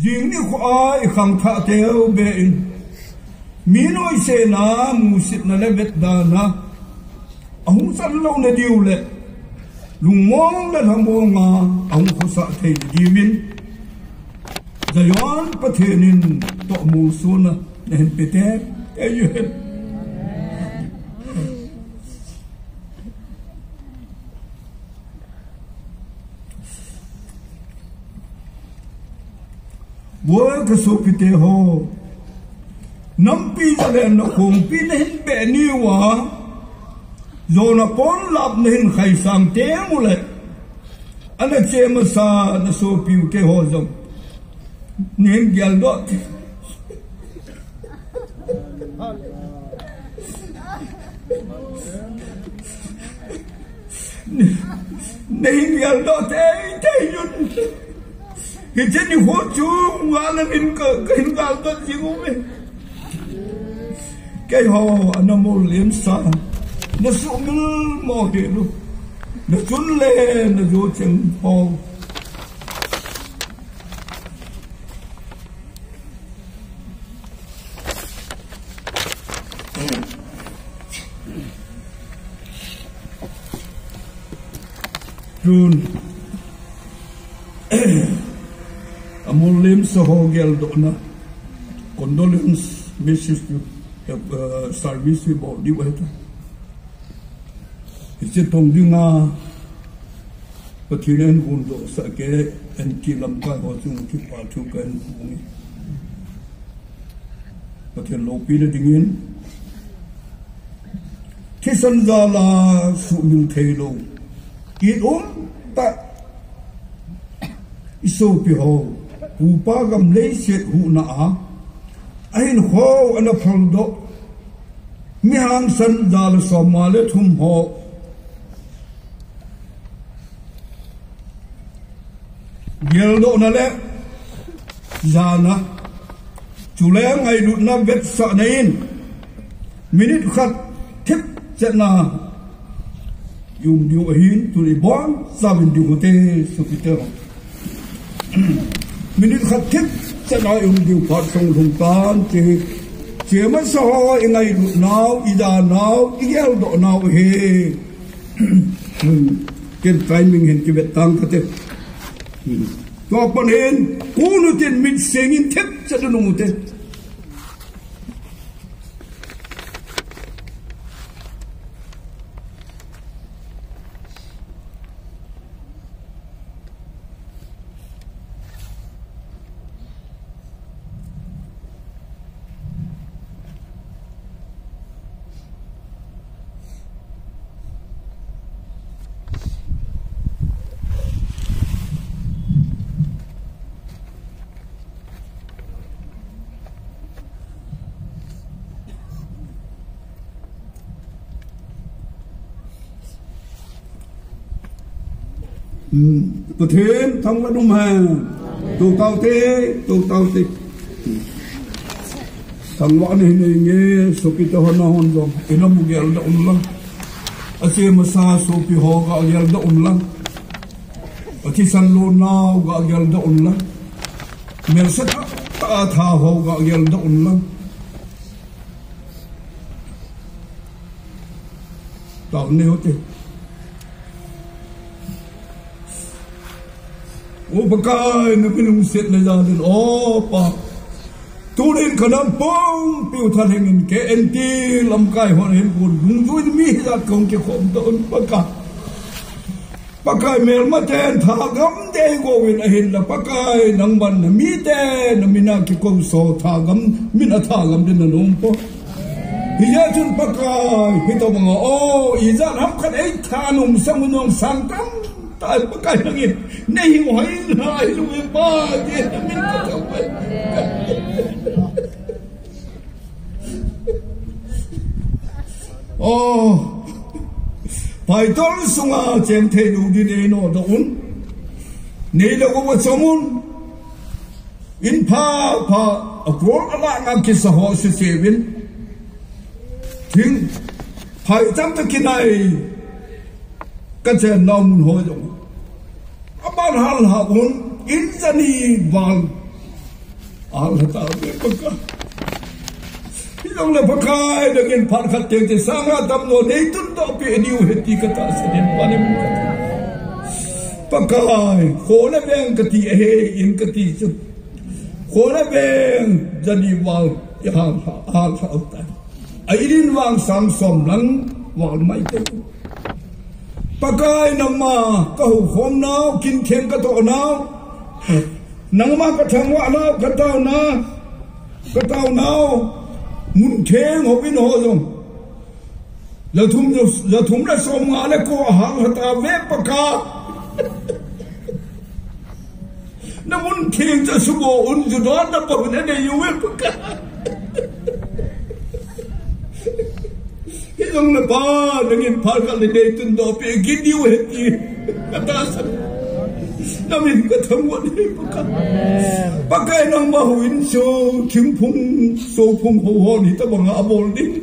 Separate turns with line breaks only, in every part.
riêng đi khoai khang thạ theo bề in minoi se na musit na levet da na ông san lâu na diu lệ lùng mong là thằng bông nga ông có sợ thầy đi min giải oan bắt thế nên tọ mù xuân nên bị té cái gì hết bố cái số bị té ho Nampi ra lên nó không bị nên bẻ nhiều à rồi nó con lặp nên khai sang té một lại anh ấy chơi mà sa nó số piu cái ho giống nên gel đó nên gel đó thế thế nhún cái chuyện này khó chú mà nó in cái in gel đó gì cũng vậy cái ho anh mua liếm sa nó sụn mò hết luôn nó trốn lên nó vô chân ho Jun amul lim sa ho gel do na condolence message to service about di wa ta isi tong dinga pathiren hun do sa ke en ki lam ka ho chung ki pa chu kan ni pathian lo pi de dingin kisan za la su mil thei lo it ta iso pi ho upa gam le se hu na a ain ho ana phal do mi hang san dal so ma le thum ho gel do na le zana chule ngai lut na vet sa nain minute khat thip chana yung diu hin tu li bon savin diu hote supiter minute khat thip chana yung diu phat song thung tan che ma so ngai lut naw ida naw igel do naw he ken timing hin ki vet tang kate to pan hen kunu tin min sengin thep chadunu mute tôi thêm thông qua đúng hàng tôi tao thế thằng bọn này nghe số kia tao hôn rồi cái nó một gel động lắm ở trên mà xa số kia họ gạo gel động lắm ở trên sân lô nào gạo gel động lắm mình sẽ ta thà họ gạo gel động lắm tạo nếu thế ô bà cái nó cái lùng xịt này ra đến ô bà tu đến khả năng bông biểu thật hình cái anh ti làm cái họ hình buồn đúng vui mi ra công cái khổng tôn bà cái mèo mà tên thả gắm đây của mình hình là bà cái nắng bần là mi tên là mình cái câu số thả gắm mình là thả gắm đến là đúng không thì giờ chúng bà cái thì tao bảo ô ý ra lắm cái ấy thả nung sang nung sang tắm tại bà cái nó nghe này hỏi lại luôn em ba chứ mình có không vậy ô phải tôi sung à trên thế đủ đi đây nó đốn này là có một môn in pa ở quốc là ngang kia xã hội sẽ biến nhưng phải chăm cho cái này cái chuyện nào muốn hỏi rồi bạn hal ha un in zani wal Allah tahu pakai. Hilang le pakai dengan parkat yang sangat tamno itu tak pediu hati kata sedin pada mereka. Pakai, kola beng keti in keti tu, kola beng jadi wal yang hal sautan. Airin wang samsom lang wal mai tu. Pakai nama kau hom nau kin ken kato nau, nama katang wa nau katau nau. Mun theng hobin hozom la thum la som ale ko hang hata ve paka na mun theng cha subo un ju don da pa ne ne yu ve paka hidong na ba ngin par ka le de tun do pe gin yu he ti kata sa na min ka thang wa ne paka pakai nang mahuin so kimpung so pung ho ho ni ta bang abol ni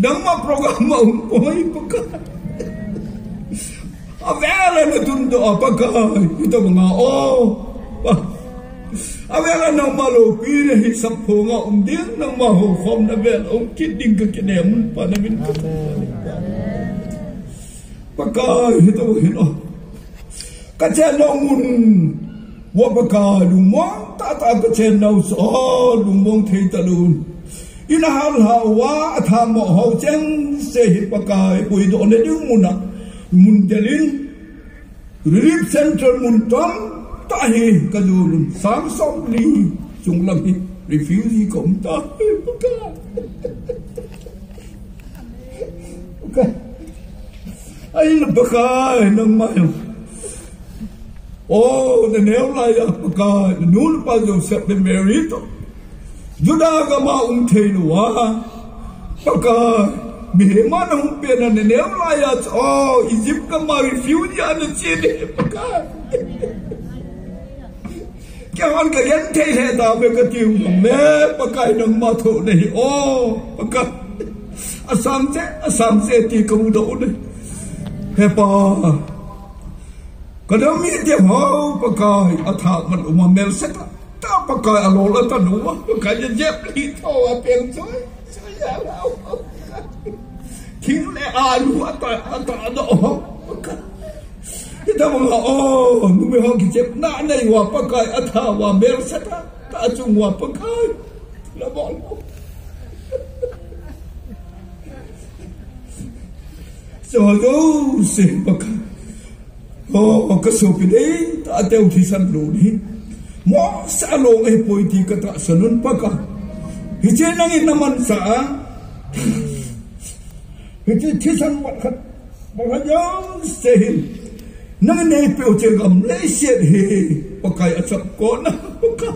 dang ma program ma poi pakai avela na tundo pakai ita bang avela nang malo pire hi sap ho nga din nang ma ho khom na vel kiding ka kinem pa na min ka pakai ita bang ka chelongun wa pakai lumong ta ka chen nau so lumong thei talun ina hal hawa atham ho chen se hi pakai pui do ne du muna mun delin rip central mun tom ta hi ka dulun sam som li chung lam hi refuse kom ta pakai okay ai na pakai nang mai. Oh, the nail light up pakai, the noon pas of Septemberito. Judaga maung teluwa, pakai, biheman ang pena the nail light. Oh, Egypt ka ma refugee ano chile pakai. Kyawan ka yan tehe tabi ka tiyo me pakai ng mato nahi. Oh, pakai, asam se ti kamudo ne. Hepa. Kadang ni dia mau pakai atak man umamel seta, tak pakai alola tanua, pakai jep lito apa yang saya lau, kini alu atak ada orang pakai. Kita mengah number orang jep nak ni wa pakai atak wa mel seta, tak cuma pakai, labor. So sih pakai. Oh, kasupin tak ada utusan luni. Mo salong poi ti kata sanun paka. Hije nangin naman sa. Hije tisan wakat. Bagayang sehin. Nangin pe ucegam leset he. Pakai asap ko na paka.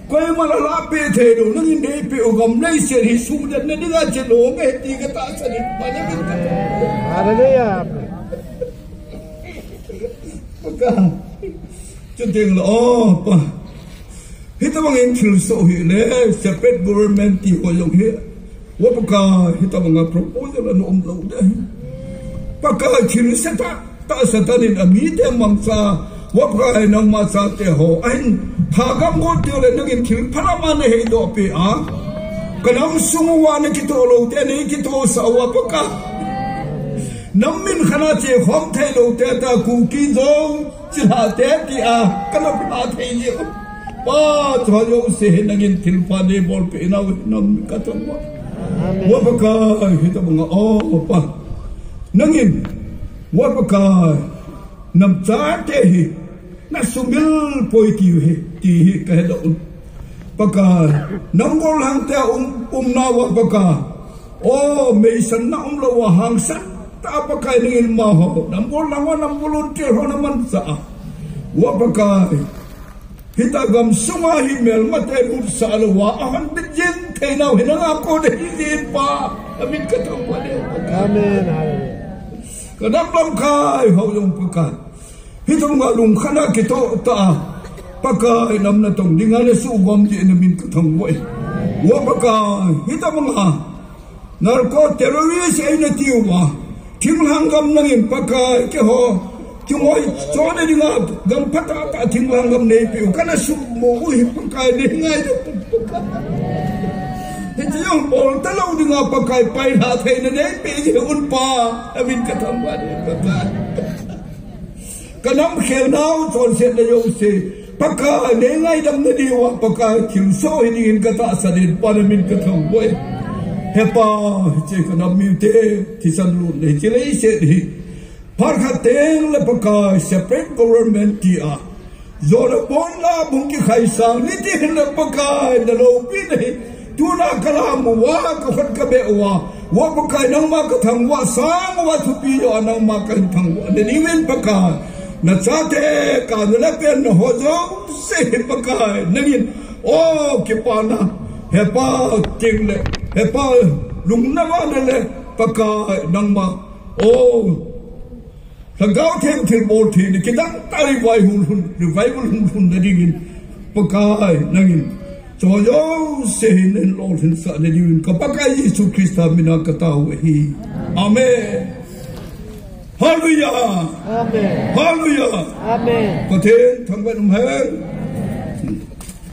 Kaya malalapi tayo nangin pe ugam leset he sudan na diga chelong ti kata sanin panagin kata.
Hallelujah.
Pakai, jadi apa? Kita menginfluence le, separate government di hoyong he. Wapaka kita menga proposal anu umlau dah. Pakai ciri seta, tak setanin amide mangsa. Wapaka nang masa teho, ain thagam gotiole nangin kiri paramane he do pe a. Kanam semua ni kita ulau teni kita usawa pakai. Namin khana che khom thai lo te ta ku ki zo chila te ki a kana pa thai ye pa chwa yo se nangin thil pa ne bol pe na nam ka to wa pa ka hi ta bang pa nangin wa pa ka nam cha te hi na sumil poi ti he ti ka do pa ka nam gol hang te na wa pa ka me san na lo wa hang san tak pakai dengan maho, nampol volunteer ho naman sa. Wa pakai. Kita gam sunga himel matay sa alawa, ahan bidjin kay na hinang ako dahil pa. Amin katawa niya.
Amen.
Kadang kay ho yung pakai. Hitong ngalong kana kito ta. Pakai nam na tong dinga na sugam di namin katangwa. Wa pakai. Hitong mga narco terrorist ay natiwa. Kim hanggam nangin pakai ke ho Cuma so na dinga gam pata ta tingwang gam nei pi kana su mo hi pakai nei ngai tu Itu yang bol talau dinga pakai pai na thai na nei pi je un pa amin ka tham ba pakai kanam khel nau chon set na yo se pakai nei ngai dam na diwa pakai thil so hi din ka ta sa din pa min ka tham boi hepa je kanam mi te thi san lu nei che lei se di Parhateng le pakai separate government dia. Zona bonla bungki khaisang ni ti le pakai na lo pi nei. Tuna kalam wa ka khat ka be wa pakai nang ma ka thang wa sang wa thu pi yo nang ma ka thang wa ni wen pakai. Na cha te ka na pen ho zo se pakai nangin o ki pa na he pa ting le he pa lung na ma le pakai nang ma o Langkau tem til bol ti ni kita tari vai hun revival hun na dingin pakai nangin jojo sehin en lord hin sa na dingin kapakai Yesus Krista mina katau hi amen hallelujah
Amen.
hallelujah
Amen.
Paten thang ban umhen